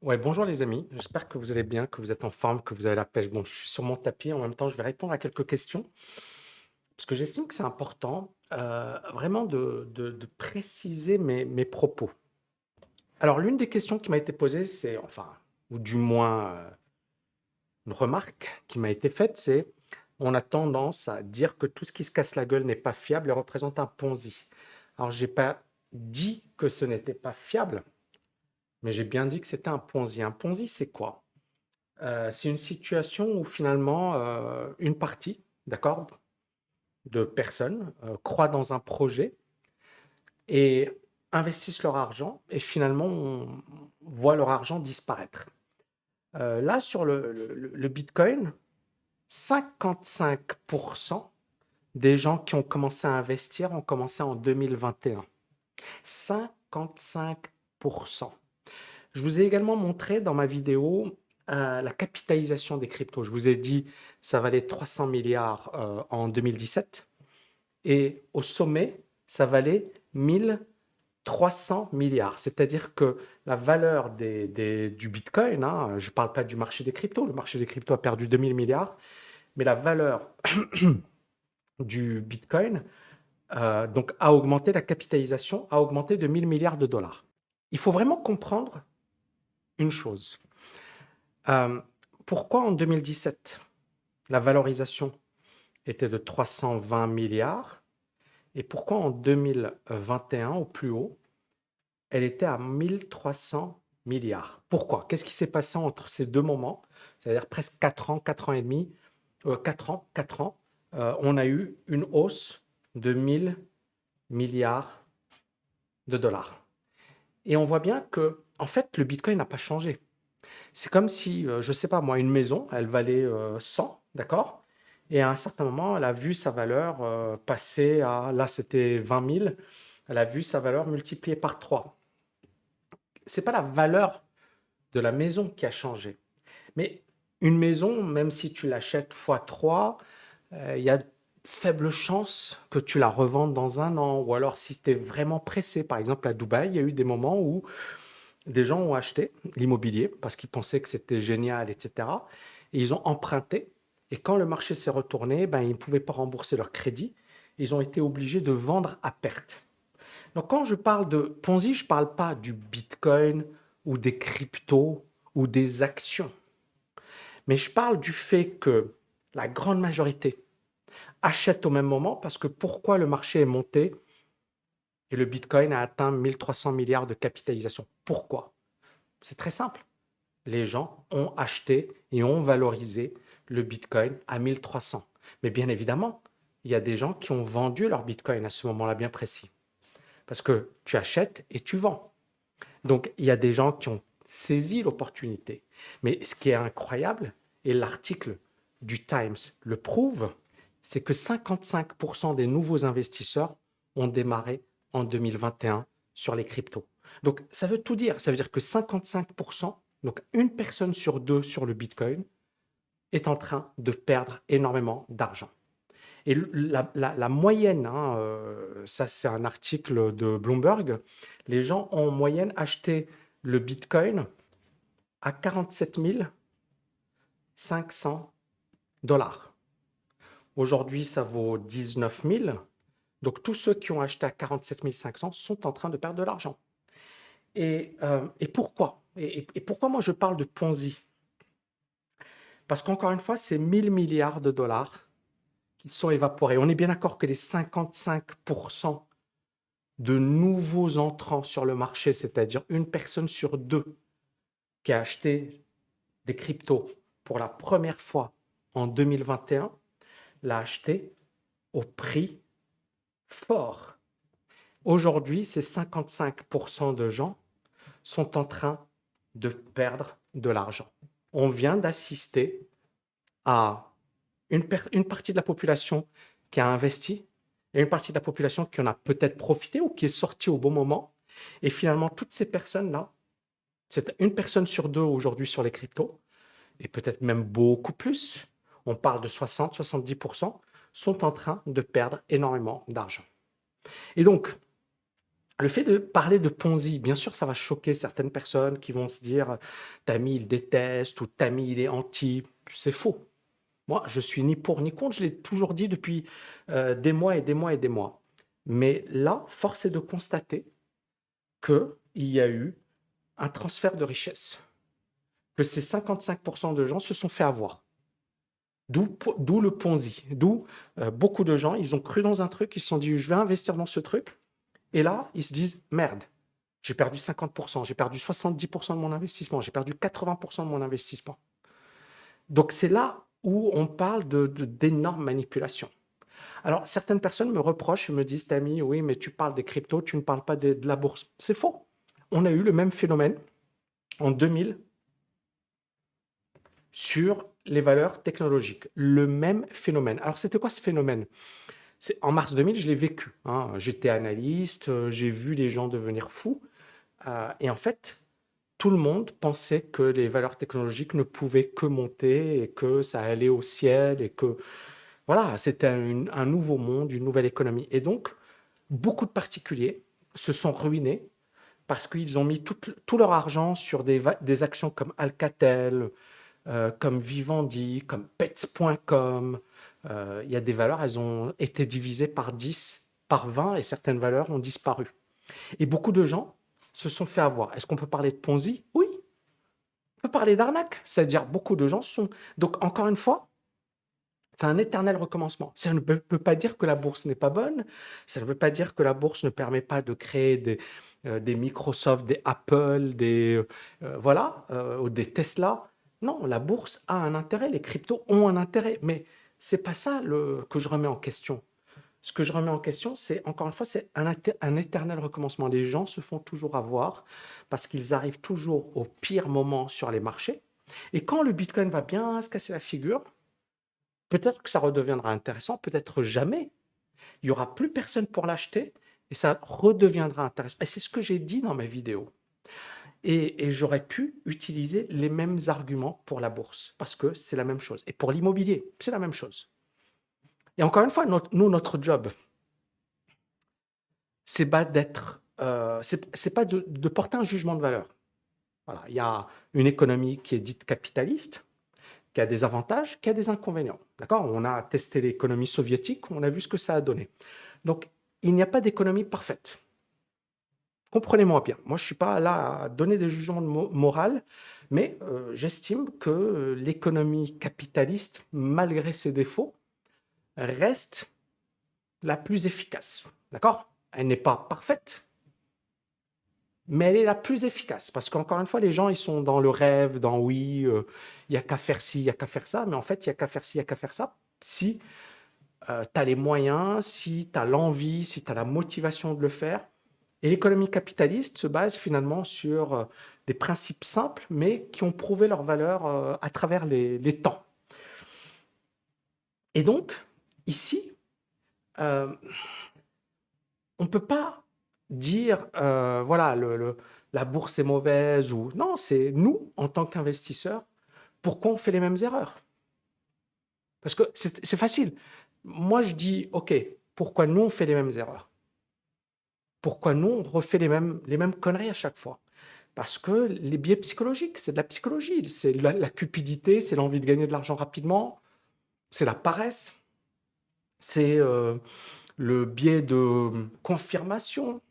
Ouais, bonjour les amis, j'espère que vous allez bien, que vous êtes en forme, que vous avez la pêche. Bon, je suis sur mon tapis, en même temps, je vais répondre à quelques questions, parce que j'estime que c'est important vraiment de préciser mes propos. Alors, l'une des questions qui m'a été posée, c'est, enfin, ou du moins une remarque qui m'a été faite, c'est on a tendance à dire que tout ce qui se casse la gueule n'est pas fiable et représente un Ponzi. Alors, j'ai pas dit que ce n'était pas fiable, mais j'ai bien dit que c'était un Ponzi. Un Ponzi, c'est quoi? C'est une situation où finalement, une partie, d'accord, de personnes, croient dans un projet et investissent leur argent et finalement on voit leur argent disparaître. Là sur le bitcoin, 55 des gens qui ont commencé à investir ont commencé en 2021. 55. Je vous ai également montré dans ma vidéo la capitalisation des cryptos. Je vous ai dit ça valait 300 milliards en 2017 et au sommet, ça valait 1300 milliards. C'est-à-dire que la valeur du Bitcoin, hein, je ne parle pas du marché des cryptos, le marché des cryptos a perdu 2000 milliards, mais la valeur du Bitcoin donc a augmenté, la capitalisation a augmenté de 1000 milliards de dollars. Il faut vraiment comprendre une chose. Euh, Pourquoi en 2017, la valorisation était de 320 milliards et pourquoi en 2021, au plus haut, elle était à 1300 milliards? Pourquoi? Qu'est-ce qui s'est passé entre ces deux moments? C'est-à-dire presque 4 ans, 4 ans et demi, 4 ans, on a eu une hausse de 1000 milliards de dollars. Et on voit bien que, en fait, le Bitcoin n'a pas changé. C'est comme si, je ne sais pas moi, une maison, elle valait 100, d'accord? Et à un certain moment, elle a vu sa valeur passer à, là c'était 20 000, elle a vu sa valeur multipliée par 3. C'est pas la valeur de la maison qui a changé. Mais une maison, même si tu l'achètes fois 3, il y a de faibles chances que tu la revendes dans un an. Ou alors si tu es vraiment pressé, par exemple à Dubaï, il y a eu des moments où des gens ont acheté l'immobilier parce qu'ils pensaient que c'était génial, etc. Et ils ont emprunté. Et quand le marché s'est retourné, ben, ils ne pouvaient pas rembourser leur crédit. Ils ont été obligés de vendre à perte. Donc quand je parle de Ponzi, je ne parle pas du Bitcoin ou des cryptos ou des actions. Mais je parle du fait que la grande majorité achète au même moment parce que pourquoi le marché est monté et le Bitcoin a atteint 1300 milliards de capitalisation? Pourquoi? C'est très simple. Les gens ont acheté et ont valorisé le Bitcoin à 1300. Mais bien évidemment, il y a des gens qui ont vendu leur Bitcoin à ce moment-là bien précis. Parce que tu achètes et tu vends. Donc, il y a des gens qui ont saisi l'opportunité. Mais ce qui est incroyable, et l'article du Times le prouve, c'est que 55% des nouveaux investisseurs ont démarré en 2021 sur les cryptos. Donc, ça veut tout dire. Ça veut dire que 55%, donc une personne sur deux sur le Bitcoin, est en train de perdre énormément d'argent. Et la moyenne, hein, ça c'est un article de Bloomberg, les gens ont en moyenne acheté le Bitcoin à 47 500 dollars. Aujourd'hui, ça vaut 19 000. Donc tous ceux qui ont acheté à 47 500 sont en train de perdre de l'argent. Et pourquoi et pourquoi moi je parle de Ponzi? Parce qu'encore une fois, c'est 1000 milliards de dollars qui sont évaporés. On est bien d'accord que les 55% de nouveaux entrants sur le marché, c'est-à-dire une personne sur deux qui a acheté des cryptos pour la première fois en 2021, l'a acheté au prix fort. Aujourd'hui, ces 55% de gens sont en train de perdre de l'argent. On vient d'assister à une partie de la population qui a investi et une partie de la population qui en a peut-être profité ou qui est sortie au bon moment. Et finalement, toutes ces personnes-là, c'est une personne sur deux aujourd'hui sur les cryptos, et peut-être même beaucoup plus, on parle de 60-70%, sont en train de perdre énormément d'argent. Et donc, Le fait de parler de Ponzi, bien sûr, ça va choquer certaines personnes qui vont se dire, Tami, il déteste ou Tami, il est anti. C'est faux. Moi, je suis ni pour ni contre, je l'ai toujours dit depuis des mois et des mois et des mois. Mais là, force est de constater qu'il y a eu un transfert de richesse, que ces 55% de gens se sont fait avoir. D'où le Ponzi, d'où beaucoup de gens, ils ont cru dans un truc, ils se sont dit, je vais investir dans ce truc, et là, ils se disent, merde, j'ai perdu 50%, j'ai perdu 70% de mon investissement, j'ai perdu 80% de mon investissement. Donc c'est là où on parle d'énormes manipulations. Alors certaines personnes me reprochent et me disent, Tami, oui, mais tu parles des cryptos, tu ne parles pas de la bourse. C'est faux. On a eu le même phénomène en 2000 sur les valeurs technologiques. Le même phénomène. Alors c'était quoi ce phénomène? En mars 2000, je l'ai vécu, hein. J'étais analyste, j'ai vu les gens devenir fous. Et en fait, tout le monde pensait que les valeurs technologiques ne pouvaient que monter et que ça allait au ciel et que voilà, c'était un nouveau monde, une nouvelle économie. Et donc, beaucoup de particuliers se sont ruinés parce qu'ils ont mis tout leur argent sur des actions comme Alcatel, comme Vivendi, comme Pets.com. Il y a des valeurs, elles ont été divisées par 10, par 20 et certaines valeurs ont disparu. Et beaucoup de gens se sont fait avoir. Est-ce qu'on peut parler de Ponzi? Oui. On peut parler d'arnaque. C'est-à-dire beaucoup de gens sont... Donc encore une fois, c'est un éternel recommencement. Ça ne peut pas dire que la bourse n'est pas bonne. Ça ne veut pas dire que la bourse ne permet pas de créer des Microsoft, des Apple, voilà, ou des Tesla. Non, la bourse a un intérêt, les cryptos ont un intérêt, mais c'est pas ça que je remets en question. Ce que je remets en question, c'est encore une fois, c'est un éternel recommencement. Les gens se font toujours avoir parce qu'ils arrivent toujours au pire moment sur les marchés. Et quand le Bitcoin va bien se casser la figure, peut-être que ça redeviendra intéressant, peut-être jamais. Il n'y aura plus personne pour l'acheter et ça redeviendra intéressant. Et c'est ce que j'ai dit dans ma vidéo. Et j'aurais pu utiliser les mêmes arguments pour la bourse parce que c'est la même chose. Et pour l'immobilier, c'est la même chose. Et encore une fois, notre job, c'est pas c'est pas de porter un jugement de valeur. Voilà, il y a une économie qui est dite capitaliste, qui a des avantages, qui a des inconvénients. D'accord? On a testé l'économie soviétique, on a vu ce que ça a donné. Donc, il n'y a pas d'économie parfaite. Comprenez-moi bien. Moi, je ne suis pas là à donner des jugements de morale, mais j'estime que l'économie capitaliste, malgré ses défauts, reste la plus efficace. D'accord? Elle n'est pas parfaite, mais elle est la plus efficace. Parce qu'encore une fois, les gens, ils sont dans le rêve, dans oui, il n'y a qu'à faire ci, il n'y a qu'à faire ça, mais en fait, il n'y a qu'à faire ci, il n'y a qu'à faire ça. Si tu as les moyens, si tu as l'envie, si tu as la motivation de le faire. Et l'économie capitaliste se base finalement sur des principes simples, mais qui ont prouvé leur valeur à travers les temps. Et donc, ici, on ne peut pas dire, voilà, la bourse est mauvaise ou... Non, c'est nous, en tant qu'investisseurs, pourquoi on fait les mêmes erreurs? Parce que c'est facile. Moi, je dis, OK, pourquoi nous, on fait les mêmes erreurs? Pourquoi nous, on refait les mêmes conneries à chaque fois? Parce que les biais psychologiques, c'est de la psychologie. C'est la cupidité, c'est l'envie de gagner de l'argent rapidement, c'est la paresse, c'est le biais de confirmation,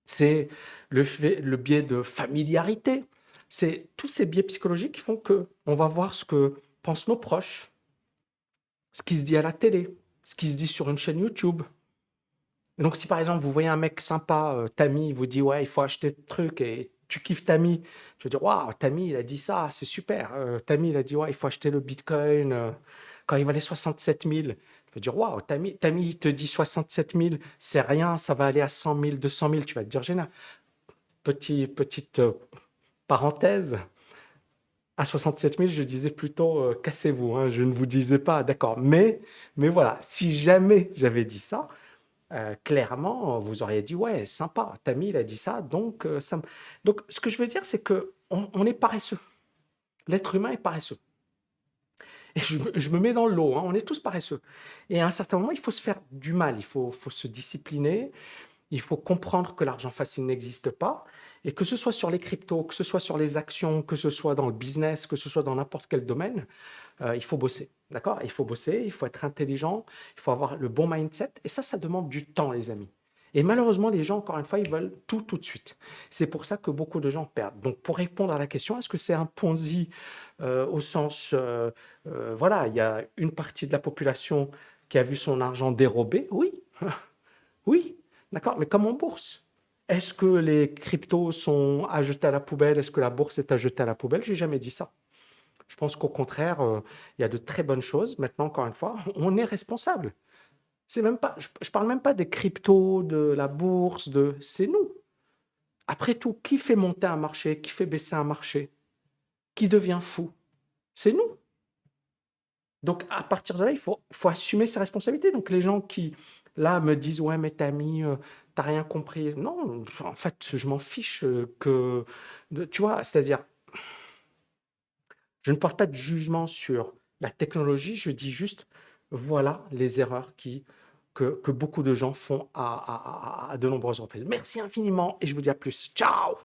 c'est le biais de familiarité. C'est tous ces biais psychologiques qui font que on va voir ce que pensent nos proches, ce qui se dit à la télé, ce qui se dit sur une chaîne YouTube. Et donc, si par exemple, vous voyez un mec sympa, Tami, il vous dit, ouais, il faut acheter ce truc et tu kiffes Tami, je veux dire, waouh, Tami, il a dit ça, c'est super. Tami, il a dit, ouais, il faut acheter le Bitcoin quand il valait 67 000. Je veux dire, waouh, Tami, il te dit 67 000, c'est rien, ça va aller à 100 000, 200 000, tu vas te dire, génial. Petite parenthèse, à 67 000, je disais plutôt, cassez-vous, hein, je ne vous disais pas, d'accord. Mais voilà, si jamais j'avais dit ça, clairement, vous auriez dit, ouais, sympa, Tami, il a dit ça, donc Donc, ce que je veux dire, c'est que on est paresseux. L'être humain est paresseux. Et je me mets dans le lot, hein, on est tous paresseux. Et à un certain moment, il faut se faire du mal, il faut se discipliner, Il faut comprendre que l'argent facile n'existe pas et que ce soit sur les cryptos, que ce soit sur les actions, que ce soit dans le business, que ce soit dans n'importe quel domaine, il faut bosser, d'accord? Il faut bosser, il faut être intelligent, il faut avoir le bon mindset et ça demande du temps, les amis. Et malheureusement, les gens, encore une fois, ils veulent tout de suite. C'est pour ça que beaucoup de gens perdent. Donc, pour répondre à la question, est-ce que c'est un Ponzi au sens, voilà, il y a une partie de la population qui a vu son argent dérobé? Oui, oui, d'accord, mais comme en bourse. Est-ce que les cryptos sont à jeter à la poubelle? Est-ce que la bourse est à jeter à la poubelle? J'ai jamais dit ça. Je pense qu'au contraire, il y a de très bonnes choses. Maintenant, encore une fois, on est responsable. C'est même pas, je parle même pas des cryptos, de la bourse, c'est nous. Après tout, qui fait monter un marché? Qui fait baisser un marché? Qui devient fou? C'est nous. Donc, à partir de là, il faut assumer ses responsabilités. Donc, les gens qui, là, me disent, ouais, mais t'as mis, t'as rien compris. Non, en fait, je m'en fiche tu vois, c'est-à-dire, je ne porte pas de jugement sur la technologie, je dis juste, voilà les erreurs que beaucoup de gens font à de nombreuses reprises. Merci infiniment et je vous dis à plus. Ciao!